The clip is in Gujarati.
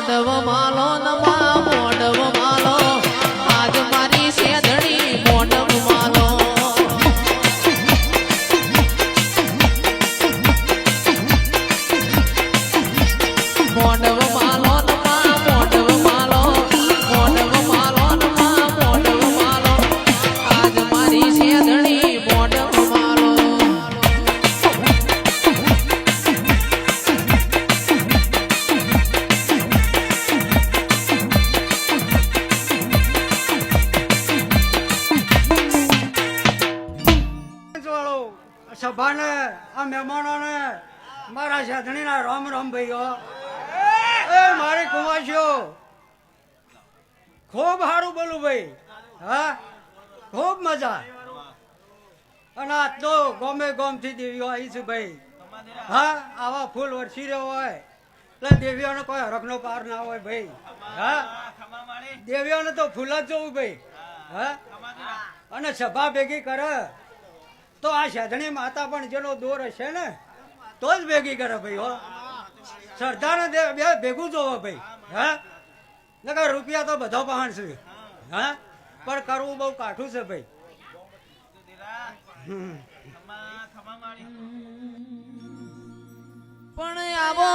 મોઢવ માલો નમા મોઢવ માલો આજ મારી સેધણી મોઢવ માલો મોઢવ માલો નમા મોઢવ માલો મોઢવ માલો નમા મોઢવ માલો આજ મારી સેધણી મોઢવ માલો સભાને આ મહેમાનોને મારા સાધણીના રામ રામ ભાઈઓ એ મારી કુમાશીઓ ખૂબ સારું બોલું ભાઈ હા ખૂબ મજા અને આ તો ગમે ગમથી દેવીઓ આવી છે ભાઈ હા આવા ફૂલ વરસી રહ્યો હોય એટલે દેવીઓને કોઈ હરખનો પાર ના હોય ભાઈ હા દેવીઓને તો ફૂલ જ જોવું ભાઈ હા અને સભા ભેગી કરે તો આ સાધણી માતા પણ જેનો દોર હશે ને તો જ ભેગી કરે ભાઈ હો શ્રદ્ધાને બે ભેગું જોવો ભાઈ હા નકર રૂપિયા તો બધો પહાણ છે હા પણ કરવું બહુ કાઠું છે ભાઈ પણ આવો